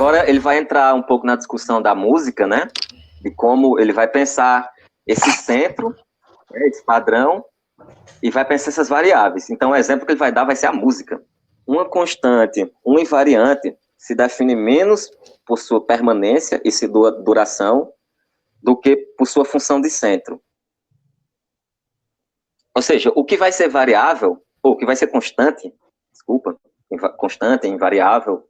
Agora ele vai entrar um pouco na discussão da música, né? De como ele vai pensar esse centro, né, esse padrão, e vai pensar essas variáveis. Então, o exemplo que ele vai dar vai ser a música. Uma constante, uma invariante, se define menos por sua permanência e sua duração do que por sua função de centro. Ou seja, o que vai ser variável, ou o que vai ser constante, constante, invariável,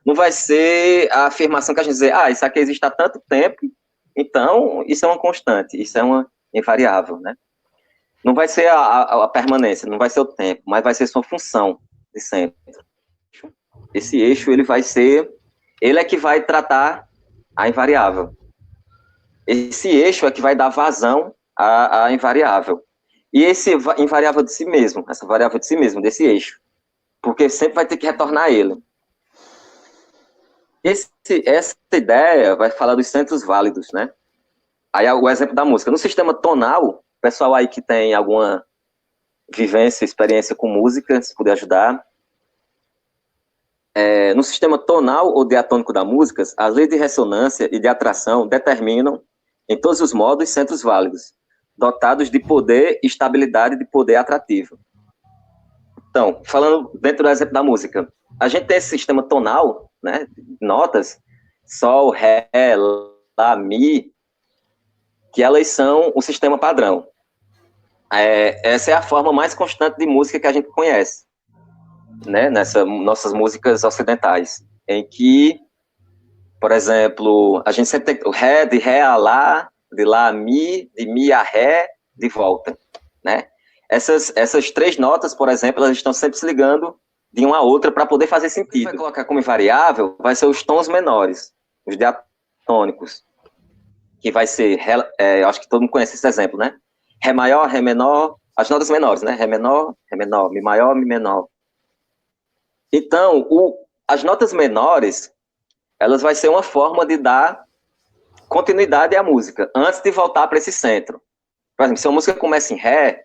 não vai ser a afirmação que a gente diz, isso aqui existe há tanto tempo, então isso é uma constante, isso é uma invariável, né? Não vai ser a permanência, não vai ser o tempo, mas vai ser sua função de centro. Esse eixo, ele é que vai tratar a invariável. Esse eixo é que vai dar vazão à invariável. E esse invariável de si mesmo, essa variável de si mesmo, desse eixo, porque sempre vai ter que retornar a ele. Essa ideia vai falar dos centros válidos, né? Aí o exemplo da música. No sistema tonal, o pessoal aí que tem alguma vivência, experiência com música, se puder ajudar. No sistema tonal ou diatônico da música, as leis de ressonância e de atração determinam, em todos os modos, centros válidos, dotados de poder e estabilidade de poder atrativo. Então, falando dentro do exemplo da música, a gente tem esse sistema tonal, né, notas, sol, ré, lá, mi, que elas são o sistema padrão. Essa é a forma mais constante de música que a gente conhece, né, nessas nossas músicas ocidentais, em que, por exemplo, a gente sempre tem o ré, de ré a lá, de lá a mi, de mi a ré, de volta, né? Essas três notas, por exemplo, elas estão sempre se ligando de uma a outra para poder fazer sentido. Vai colocar como invariável, vai ser os tons menores, os diatônicos, que vai ser, eu acho que todo mundo conhece esse exemplo, né? Ré maior, ré menor, as notas menores, né? Ré menor, mi maior, mi menor. Então, as notas menores, elas vai ser uma forma de dar continuidade à música, antes de voltar para esse centro. Por exemplo, se a música começa em ré,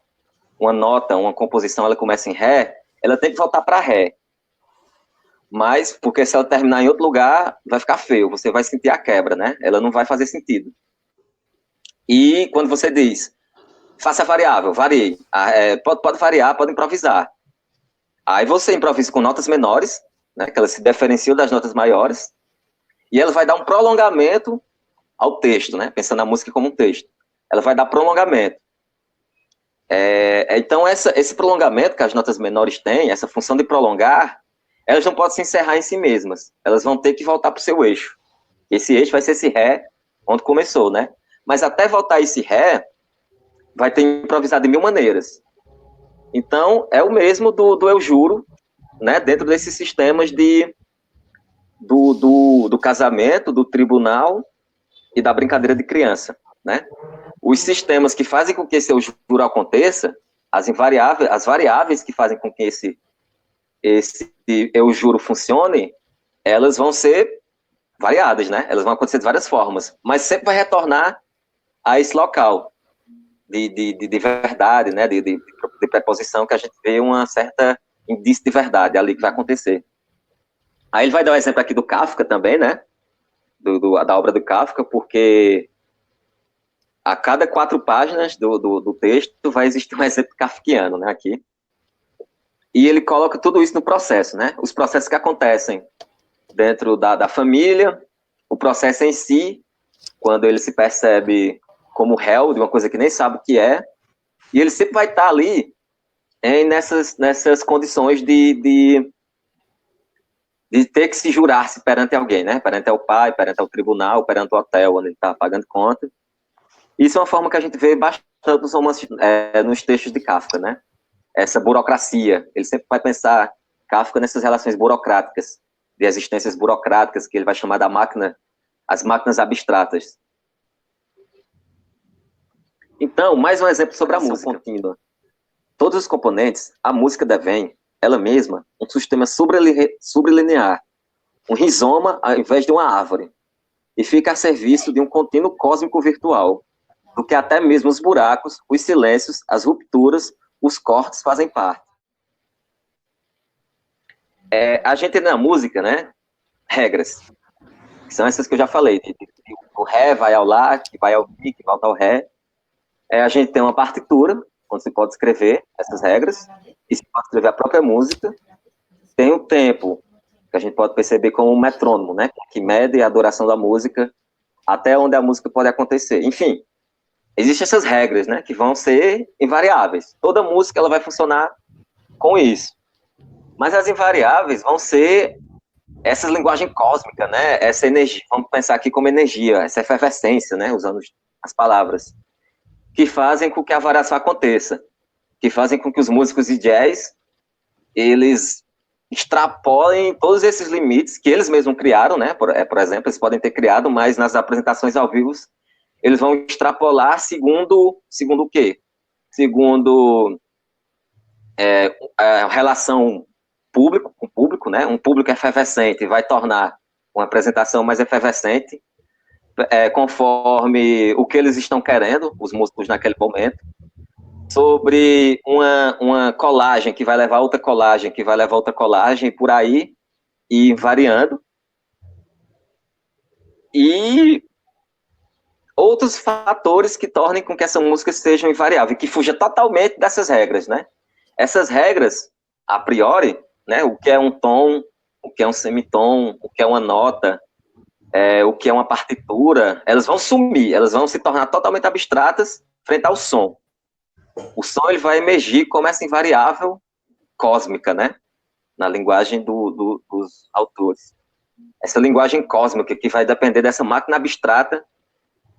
uma nota, uma composição, ela começa em ré, ela tem que voltar para ré. Mas, porque se ela terminar em outro lugar, vai ficar feio, você vai sentir a quebra, né? Ela não vai fazer sentido. E quando você diz, faça variável, varie, pode variar, pode improvisar. Aí você improvisa com notas menores, né, que elas se diferenciam das notas maiores, e ela vai dar um prolongamento ao texto, né? Pensando na música como um texto. Ela vai dar prolongamento. Então, esse prolongamento que as notas menores têm, essa função de prolongar, elas não podem se encerrar em si mesmas. Elas vão ter que voltar para o seu eixo. Esse eixo vai ser esse ré, onde começou, né? Mas até voltar esse ré, vai ter improvisado de mil maneiras. Então, é o mesmo do eu juro, né? Dentro desses sistemas do casamento, do tribunal e da brincadeira de criança, né? Os sistemas que fazem com que esse eu juro aconteça, as variáveis que fazem com que esse eu juro funcione, elas vão ser variadas, né? Elas vão acontecer de várias formas, mas sempre vai retornar a esse local de verdade, né? De preposição, que a gente vê uma certa indício de verdade ali que vai acontecer. Aí ele vai dar um exemplo aqui do Kafka também, né? Da obra do Kafka, porque a cada 4 páginas do texto vai existir um exemplo kafkiano, né, aqui. E ele coloca tudo isso no processo, né? Os processos que acontecem dentro da família, o processo em si, quando ele se percebe como réu de uma coisa que nem sabe o que é, e ele sempre vai estar ali nessas condições de ter que se jurar-se perante alguém, né? Perante o pai, perante o tribunal, perante o hotel onde ele está pagando conta. Isso é uma forma que a gente vê bastante nos romances, nos textos de Kafka, né? Essa burocracia. Ele sempre vai pensar Kafka nessas relações burocráticas, de existências burocráticas, que ele vai chamar as máquinas abstratas. Então, mais um exemplo sobre a música contínua. Todos os componentes, a música devém, ela mesma, um sistema sublinear, um rizoma ao invés de uma árvore, e fica a serviço de um contínuo cósmico virtual, do que até mesmo os buracos, os silêncios, as rupturas, os cortes fazem parte. A gente tem na música, né, regras. São essas que eu já falei, o Ré vai ao Lá, que vai ao Mi, que volta ao Ré. A gente tem uma partitura, onde se pode escrever essas regras, e se pode escrever a própria música. Tem o tempo, que a gente pode perceber como um metrônomo, né? Que mede a duração da música até onde a música pode acontecer. Enfim, existem essas regras, né? Que vão ser invariáveis. Toda música ela vai funcionar com isso. Mas as invariáveis vão ser essa linguagem cósmica, né? Essa energia, vamos pensar aqui como energia, essa efervescência, né? Usando as palavras, que fazem com que a variação aconteça, que fazem com que os músicos de jazz, eles extrapolem todos esses limites que eles mesmos criaram, né? Por exemplo, eles podem ter criado, mas nas apresentações ao vivo, eles vão extrapolar segundo o quê? Segundo a relação público com público, né? Um público efervescente vai tornar uma apresentação mais efervescente, conforme o que eles estão querendo, os músicos naquele momento, sobre uma colagem que vai levar outra colagem, que vai levar outra colagem, e por aí, e variando. E outros fatores que tornem com que essa música seja invariável, que fuja totalmente dessas regras, né? Essas regras, a priori, né, o que é um tom, o que é um semitom, o que é uma nota, o que é uma partitura, elas vão sumir, elas vão se tornar totalmente abstratas frente ao som. O som ele vai emergir como essa invariável cósmica, né? Na linguagem dos autores. Essa linguagem cósmica que vai depender dessa máquina abstrata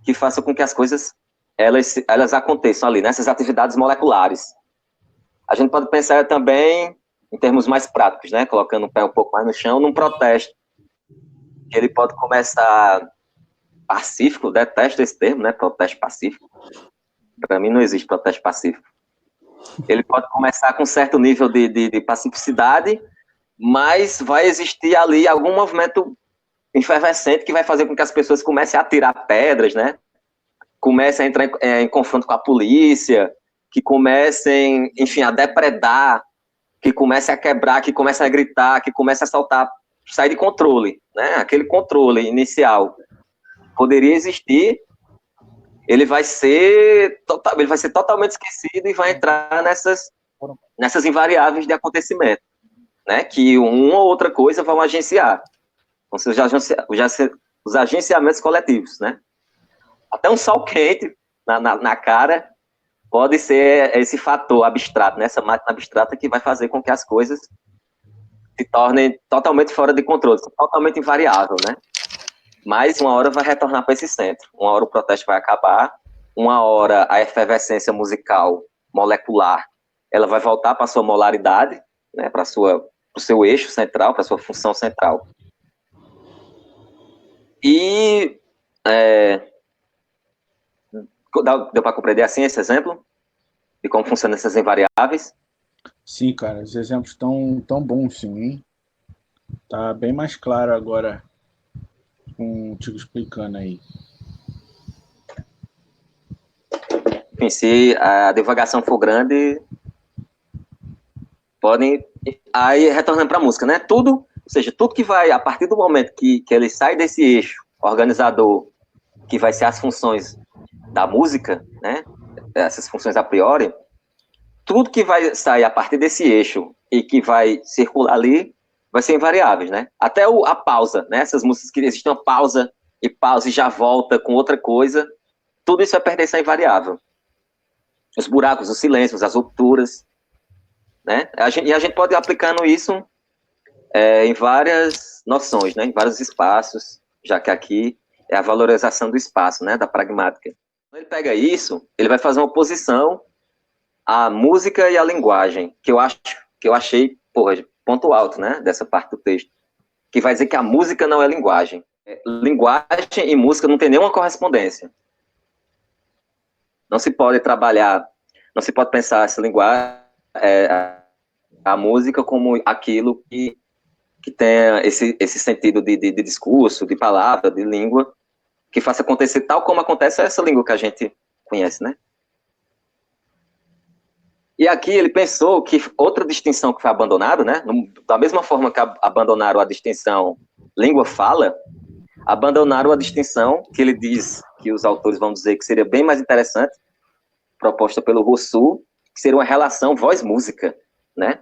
que faça com que as coisas elas aconteçam ali, nessas atividades moleculares. A gente pode pensar também em termos mais práticos, né? Colocando o pé um pouco mais no chão, num protesto. Que ele pode começar pacífico, detesto esse termo, né? Protesto pacífico. Para mim não existe protesto pacífico. Ele pode começar com um certo nível de pacificidade, mas vai existir ali algum movimento efervescente que vai fazer com que as pessoas comecem a tirar pedras, né? Comecem a entrar em confronto com a polícia, que comecem, enfim, a depredar, que comecem a quebrar, que comecem a gritar, que comecem a saltar, sair de controle, né? Aquele controle inicial poderia existir, ele vai ser totalmente esquecido e vai entrar nessas invariáveis de acontecimento, né? Que uma ou outra coisa vão agenciar. Então, os agenciamentos coletivos, né? Até um sol quente na cara pode ser esse fator abstrato, né? Essa máquina abstrata que vai fazer com que as coisas se tornem totalmente fora de controle, totalmente invariável, né? Mas uma hora vai retornar para esse centro, uma hora o protesto vai acabar, uma hora a efervescência musical molecular, ela vai voltar para a sua molaridade, né? Para o seu eixo central, para a sua função central. E deu para compreender assim esse exemplo? De como funcionam essas invariáveis? Sim, cara, os exemplos estão tão bons, sim, hein? Tá bem mais claro agora com o Tico explicando aí. Enfim, se a divagação for grande, podem... Aí, retornando para a música, né? Tudo, ou seja, tudo que vai, a partir do momento que ele sai desse eixo organizador, que vai ser as funções da música, né? Essas funções a priori, tudo que vai sair a partir desse eixo e que vai circular ali, vai ser invariáveis, né? Até a pausa, né? Essas músicas que existem uma pausa e já volta com outra coisa, tudo isso vai perder essa invariável. Os buracos, os silêncios, as rupturas, né? E a gente pode ir aplicando isso em várias noções, né? Em vários espaços, já que aqui é a valorização do espaço, né? Da pragmática. Quando ele pega isso, ele vai fazer uma oposição à música e à linguagem, que eu achei, porra, ponto alto, né? Dessa parte do texto, que vai dizer que a música não é linguagem. Linguagem e música não tem nenhuma correspondência. Não se pode trabalhar, não se pode pensar essa linguagem, a música como aquilo que tenha esse sentido de discurso, de palavra, de língua, que faça acontecer tal como acontece essa língua que a gente conhece, né? E aqui ele pensou que outra distinção que foi abandonada, né? Da mesma forma que abandonaram a distinção língua-fala, abandonaram a distinção que ele diz, que os autores vão dizer que seria bem mais interessante, proposta pelo Rousseau, que seria uma relação voz-música, né?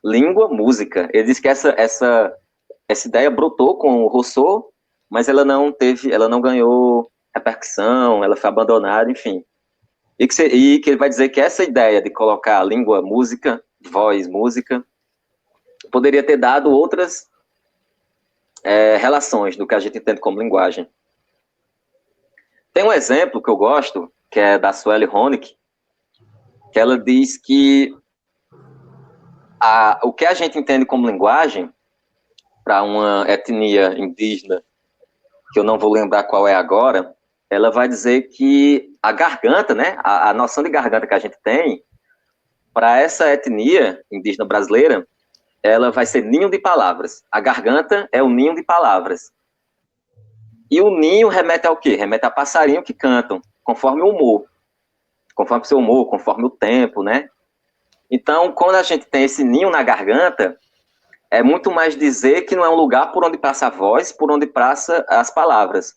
Língua-música. Ele diz que essa ideia brotou com o Rousseau, mas ela não ganhou repercussão, ela foi abandonada, enfim. E que ele vai dizer que essa ideia de colocar língua-música, voz-música, poderia ter dado outras relações do que a gente entende como linguagem. Tem um exemplo que eu gosto, que é da Sueli Honeck, que ela diz que o que a gente entende como linguagem, para uma etnia indígena, que eu não vou lembrar qual é agora, ela vai dizer que a garganta, né, a noção de garganta que a gente tem, para essa etnia indígena brasileira, ela vai ser ninho de palavras. A garganta é o ninho de palavras. E o ninho remete ao quê? Remete a passarinho que cantam, conforme o humor. Conforme o seu humor, conforme o tempo, né? Então, quando a gente tem esse ninho na garganta, é muito mais dizer que não é um lugar por onde passa a voz, por onde passa as palavras,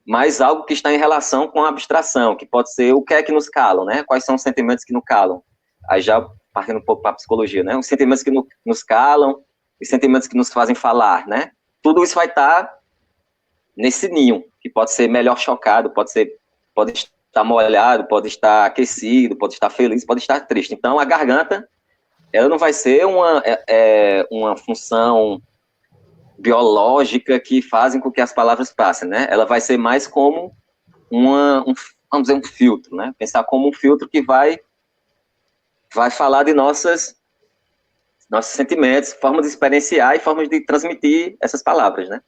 mas algo que está em relação com a abstração, que pode ser o que é que nos calam, né? Quais são os sentimentos que nos calam? Aí já partindo um pouco para a psicologia, né? Os sentimentos que nos calam, os sentimentos que nos fazem falar, né? Tudo isso vai estar nesse ninho, que pode ser melhor chocado, pode estar molhado, pode estar aquecido, pode estar feliz, pode estar triste. Então, a garganta, ela não vai ser uma função biológica que fazem com que as palavras passem, né? Ela vai ser mais como vamos dizer, um filtro, né? Pensar como um filtro que vai falar de nossos sentimentos, formas de experienciar e formas de transmitir essas palavras, né?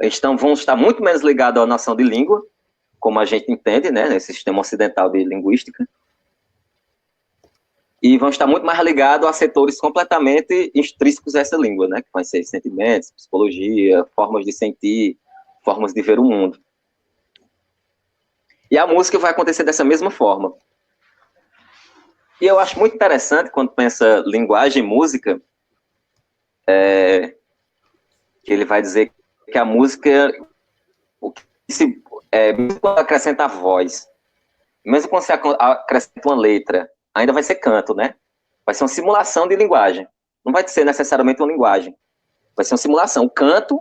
Então, vão estar muito menos ligados à noção de língua, como a gente entende, né, nesse sistema ocidental de linguística, e vão estar muito mais ligados a setores completamente intrínsecos a essa língua, né, que vão ser sentimentos, psicologia, formas de sentir, formas de ver o mundo. E a música vai acontecer dessa mesma forma. E eu acho muito interessante, quando pensa linguagem e música, que ele vai dizer que a música, mesmo quando acrescenta a voz, mesmo quando você acrescenta uma letra, ainda vai ser canto, né? Vai ser uma simulação de linguagem. Não vai ser necessariamente uma linguagem. Vai ser uma simulação. O canto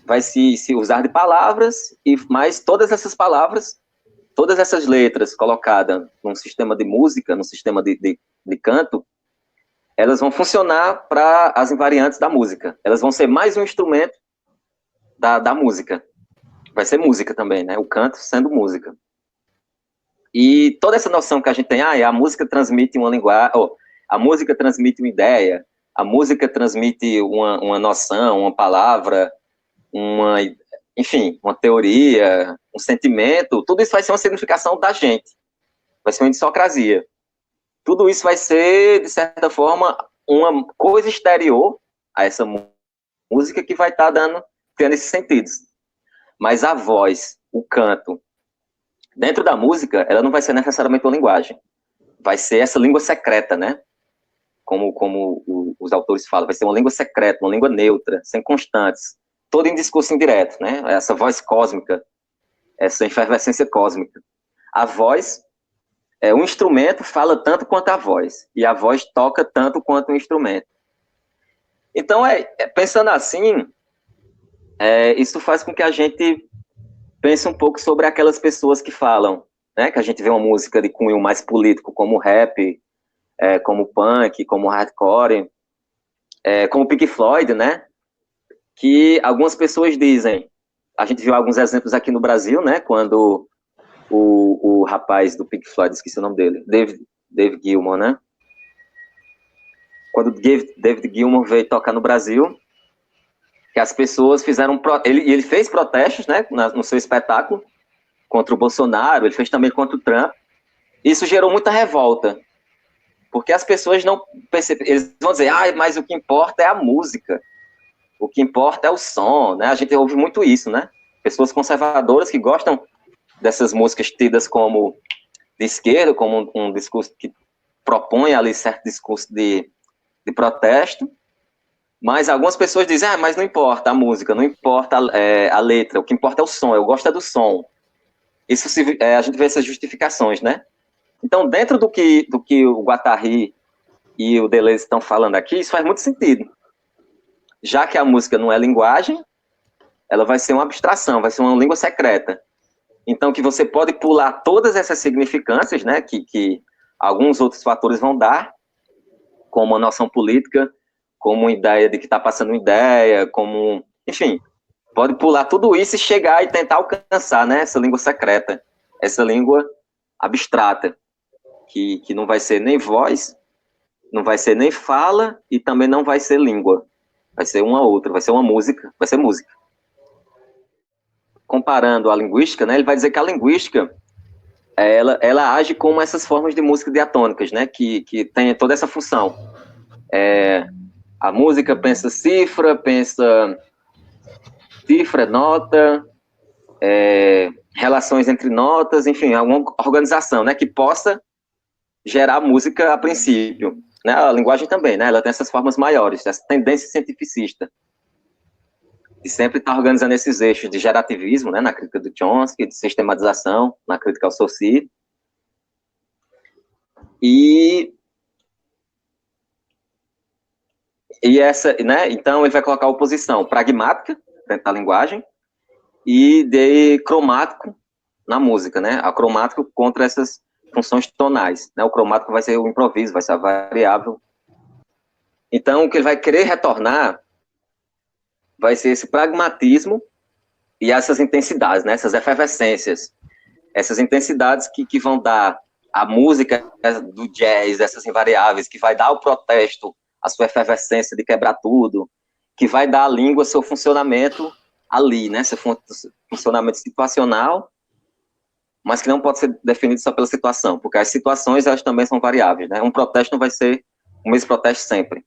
vai se usar de palavras, mas todas essas palavras, todas essas letras colocadas num sistema de música, num sistema de canto, elas vão funcionar para as invariantes da música. Elas vão ser mais um instrumento da música. Vai ser música também, né? O canto sendo música. E toda essa noção que a gente tem, a música transmite uma linguagem, a música transmite uma ideia, a música transmite uma noção, uma palavra, enfim, uma teoria, um sentimento, tudo isso vai ser uma significação da gente. Vai ser uma idiosincrasia. Tudo isso vai ser, de certa forma, uma coisa exterior a essa música que vai estar tendo esses sentidos. Mas a voz, o canto, dentro da música, ela não vai ser necessariamente uma linguagem. Vai ser essa língua secreta, né? Como os autores falam, vai ser uma língua secreta, uma língua neutra, sem constantes, toda em discurso indireto, né? Essa voz cósmica, essa efervescência cósmica. A voz, o instrumento fala tanto quanto a voz, e a voz toca tanto quanto o instrumento. Então, pensando assim, isso faz com que a gente pense um pouco sobre aquelas pessoas que falam, né, que a gente vê uma música de cunho mais político, como rap, como punk, como hardcore, como Pink Floyd, né, que algumas pessoas dizem, a gente viu alguns exemplos aqui no Brasil, né, quando o rapaz do Pink Floyd, esqueci o nome dele, David Gilmour, né, quando David Gilmour veio tocar no Brasil, que as pessoas fizeram, ele fez protestos, né, no seu espetáculo, contra o Bolsonaro, ele fez também contra o Trump. Isso gerou muita revolta, porque as pessoas não percebem, eles vão dizer, mas o que importa é a música, o que importa é o som, né? A gente ouve muito isso, né? Pessoas conservadoras que gostam dessas músicas tidas como de esquerda, como um discurso que propõe ali certo discurso de protesto, Mas algumas pessoas dizem, mas não importa a música, não importa a letra, o que importa é o som, eu gosto é do som. Isso a gente vê essas justificações, né? Então, dentro do que o Guattari e o Deleuze estão falando aqui, isso faz muito sentido. Já que a música não é linguagem, ela vai ser uma abstração, vai ser uma língua secreta. Então, que você pode pular todas essas significâncias, né, que alguns outros fatores vão dar, como a noção política, como ideia de que está passando uma ideia, como... Enfim, pode pular tudo isso e chegar e tentar alcançar, né, essa língua secreta, essa língua abstrata, que não vai ser nem voz, não vai ser nem fala e também não vai ser língua. Vai ser uma outra, vai ser uma música, vai ser música. Comparando a linguística, né, ele vai dizer que a linguística ela age como essas formas de música diatônicas, né, que tem toda essa função. A música pensa cifra, nota, relações entre notas, enfim, alguma organização, né, que possa gerar música a princípio. Né, a linguagem também, né, ela tem essas formas maiores, essa tendência cientificista, e sempre está organizando esses eixos de gerativismo, né, na crítica do Chomsky, de sistematização, na crítica ao Saussure. E essa, né, então ele vai colocar a oposição pragmática dentro da linguagem e de cromático na música, né, a cromático contra essas funções tonais, né, o cromático vai ser o improviso, vai ser a variável. Então o que ele vai querer retornar vai ser esse pragmatismo e essas intensidades, né, essas efervescências, essas intensidades que vão dar a música do jazz, essas invariáveis, que vai dar ao protesto a sua efervescência de quebrar tudo, que vai dar à língua seu funcionamento ali, né, seu funcionamento situacional, mas que não pode ser definido só pela situação, porque as situações, elas também são variáveis, né, um protesto não vai ser o mesmo protesto sempre.